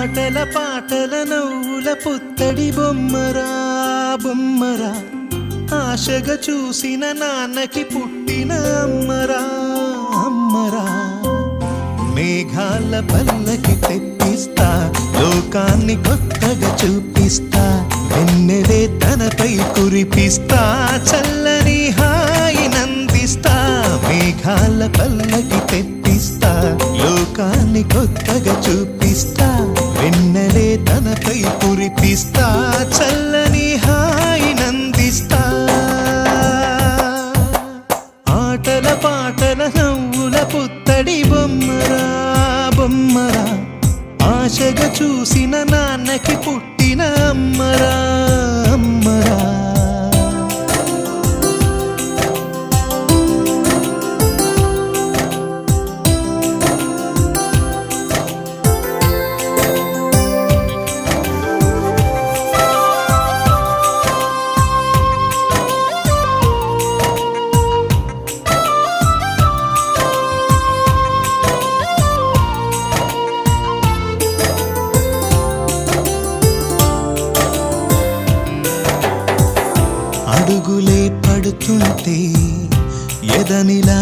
ఆటల పాటల నవ్వుల పుత్తడి బొమ్మరా బొమ్మరా, ఆశగా చూసిన నాన్నకి పుట్టిన అమ్మరా అమ్మరా. మేఘాల పల్లకి తెప్పిస్తా, లోకాన్ని కొత్తగా చూపిస్తా, వెన్నెలే తనపై కురిపిస్తా, చల్లని హాయినందిస్తా. మేఘాల పల్లకి తెప్పిస్తా, లోకాన్ని కొత్తగా చూపిస్తా, వెన్నెలే తనపై కురిపిస్తా, చల్లని హాయినందిస్తా. ఆటల పాటల నవ్వుల పుత్తడి బొమ్మరా బొమ్మరా, ఆశగా చూసిన నాన్నకి పుట్టిన అమ్మరా అమ్మరా. అడుగులే పడుతుంటే ఎదనిలా